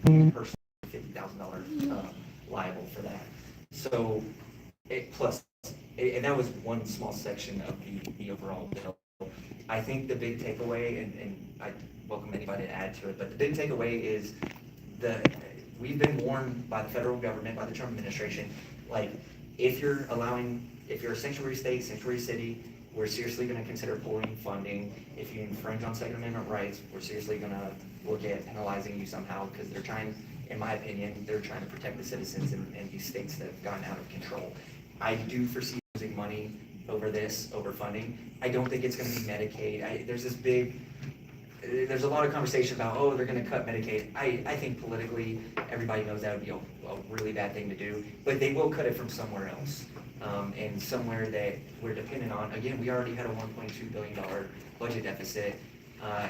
personally $50,000 liable for that. So and that was one small section of the overall bill. I think the big takeaway, and I welcome anybody to add to it, but the big takeaway is we've been warned by the federal government, by the Trump administration, like, if you're a sanctuary state, sanctuary city, we're seriously gonna consider pulling funding. If you infringe on Second Amendment rights, we're seriously gonna look at penalizing you somehow, because they're trying, in my opinion, they're trying to protect the citizens in these states that have gotten out of control. I do foresee losing money over funding. I don't think it's gonna be Medicaid. There's a lot of conversation about, oh, they're gonna cut Medicaid. I think politically, everybody knows that would be a really bad thing to do, but they will cut it from somewhere else. And somewhere that we're dependent on. Again, we already had a $1.2 billion budget deficit,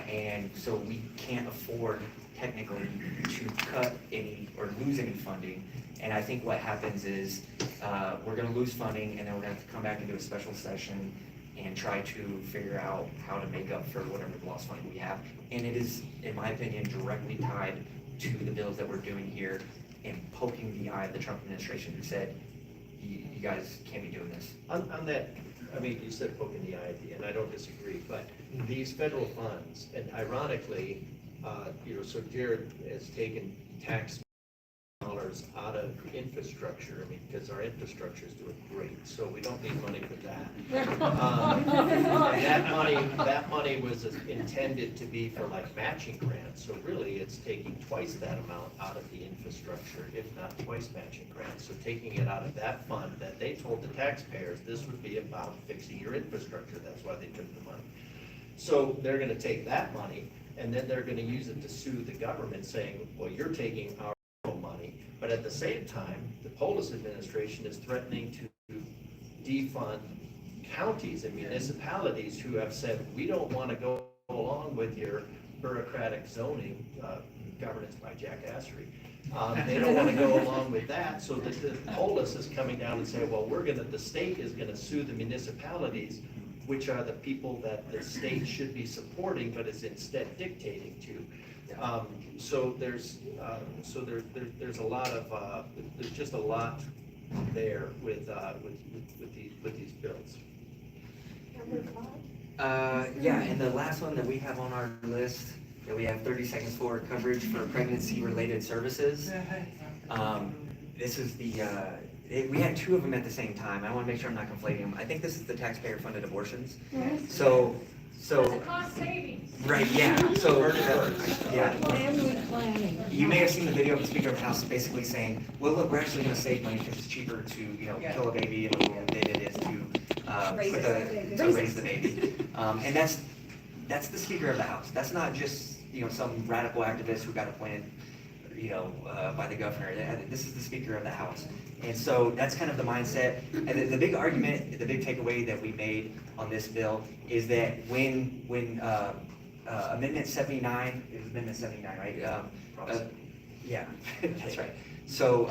and so we can't afford technically to cut any or lose any funding. And I think what happens is we're gonna lose funding, and then we're gonna have to come back into a special session and try to figure out how to make up for whatever lost funding we have. And it is, in my opinion, directly tied to the bills that we're doing here and poking the eye of the Trump administration, who said, you guys can't be doing this. On that, I mean, you said poking the eye at the end, I don't disagree, but these federal funds, and ironically, so Jared has taken tax dollars out of infrastructure, I mean, because our infrastructure is doing great, so we don't need money for that. And that money was intended to be for like matching grants, so really it's taking twice that amount out of the infrastructure, if not twice matching grants. So taking it out of that fund that they told the taxpayers this would be about fixing your infrastructure, that's why they took the money. So they're gonna take that money and then they're gonna use it to sue the government, saying, well, you're taking our money. But at the same time, the Polis administration is threatening to defund counties and municipalities who have said, we don't want to go along with your bureaucratic zoning, governance by jackassery. They don't want to go along with that, so the Polis is coming down and saying, well, the state is gonna sue the municipalities, which are the people that the state should be supporting, but is instead dictating to. So there's a lot of there's just a lot there with these bills. Yeah, and the last one that we have on our list, that we have 30 seconds for, coverage for pregnancy-related services. This is we had two of them at the same time. I want to make sure I'm not conflating them. I think this is the taxpayer-funded abortions. So It's a cost savings. right, yeah. So yeah. Family planning. You may have seen the video of the Speaker of the House basically saying, well, look, we're actually going to save money because it's cheaper to, kill a baby in the womb than it is to raise the baby. And that's the Speaker of the House. That's not just, some radical activist who got appointed, by the governor. This is the Speaker of the House. And so that's kind of the mindset. And the big argument, the big takeaway that we made on this bill is that when Amendment 79, it was Amendment 79, right? Yeah, that's right. So,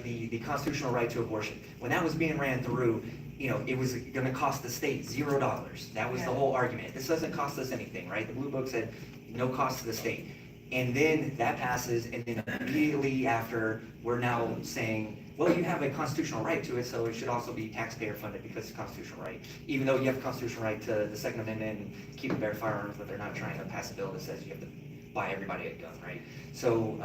the constitutional right to abortion, when that was being ran through, it was gonna cost the state $0. That was the whole argument. This doesn't cost us anything, right? The Blue Book said no cost to the state. And then that passes, and then immediately after, we're now saying, well, you have a constitutional right to it, so it should also be taxpayer funded because it's a constitutional right. Even though you have a constitutional right to the Second Amendment and keep and bear firearms, but they're not trying to pass a bill that says you have to buy everybody a gun, right? So,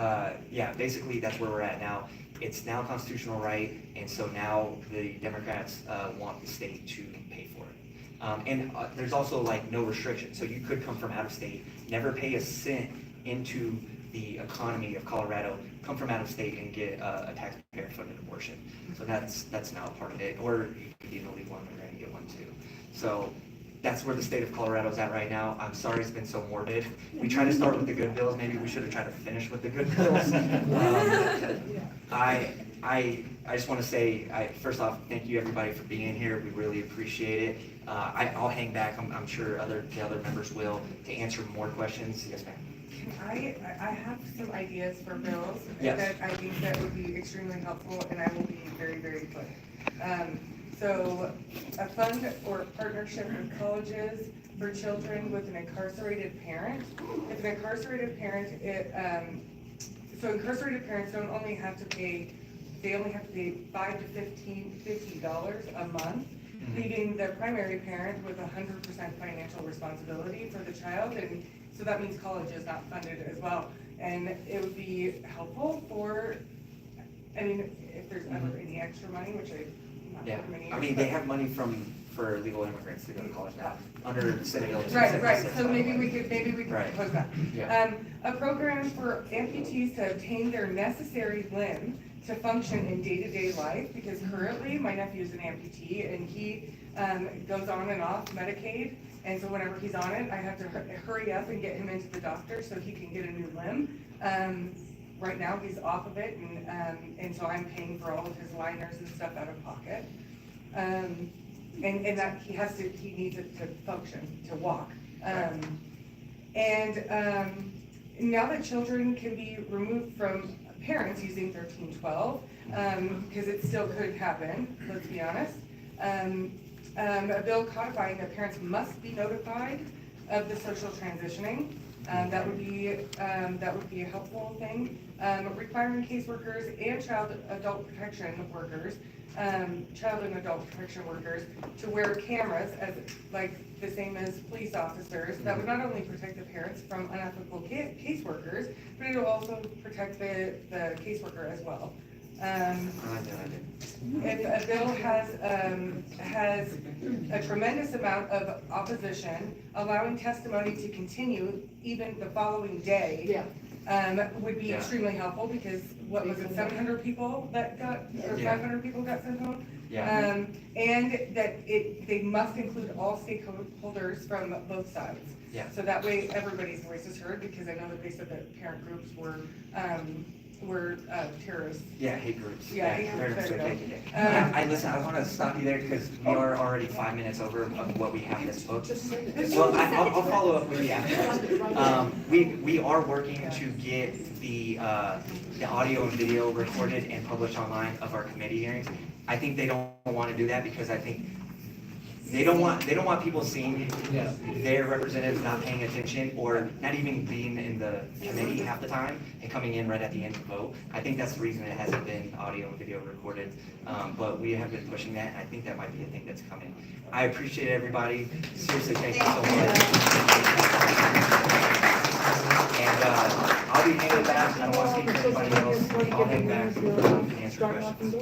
basically that's where we're at now. It's now a constitutional right, and so now the Democrats want the state to pay for it. And there's also no restriction. So you could come from out of state, never pay a cent into the economy of Colorado, come from out of state and get a taxpayer-funded abortion. So that's now a part of it. Or you could be an illegal immigrant and get one too. So that's where the state of Colorado is at right now. I'm sorry it's been so morbid. We try to start with the good bills. Maybe we should have tried to finish with the good bills. I just want to say, first off, thank you everybody for being here. We really appreciate it. I'll hang back. I'm sure the other members will, to answer more questions. Yes, ma'am. I have some ideas for bills Yes. that I think that would be extremely helpful, and I will be very, very quick. So a fund or partnership with colleges for children with an incarcerated parent. If an incarcerated parent so incarcerated parents don't only have to pay, they only have to pay $5 to $50 a month, leaving the primary parent with 100% financial responsibility for the child, and so that means college is not funded as well. And it would be helpful for, I mean, if there's ever any extra money, which I've not Yeah, put many years. I mean, they have money for legal immigrants to go to college now, under Senate Bill. Right, so maybe we could Right. propose that. Yeah. A program for amputees to obtain their necessary limb to function in day-to-day life, because currently, my nephew's an amputee, and he, goes on and off Medicaid, and so whenever he's on it, I have to hurry up and get him into the doctor so he can get a new limb. Right now, he's off of it, and so I'm paying for all of his liners and stuff out of pocket. And that he needs it to function, to walk. Now that children can be removed from parents using 1312, because it still could happen, let's be honest. A bill codifying that parents must be notified of the social transitioning. That would be a helpful thing. Requiring caseworkers and child and adult protection workers to wear cameras as like the same as police officers. That would not only protect the parents from unethical caseworkers, but it will also protect the caseworker as well. If a bill has a tremendous amount of opposition, allowing testimony to continue even the following day, would be extremely helpful, because what was it, 700 people that got, or 500 people got sent home? Yeah. And that they must include all stakeholders from both sides. Yeah. So that way everybody's voice is heard, because I know that they said that parent groups were terrorists. Yeah, hate groups. Yeah, hate very groups, much there you okay. go. I listen, I wanna stop you there, because we are already 5 minutes over of what we have this book. Well, I'll follow up with you after. We are working to get the audio and video recorded and published online of our committee hearings. I think they don't wanna do that, because I think they don't want people seeing their representatives not paying attention, or not even being in the committee half the time and coming in right at the end to vote. I think that's the reason it hasn't been audio and video recorded, but we have been pushing that, and I think that might be a thing that's coming. I appreciate everybody. Seriously, thank you so much. And I'll be hanging back, and I don't want to speak to anybody else. I'll hang back and answer questions.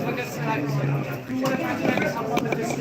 Like I said, we want to try to make someone with this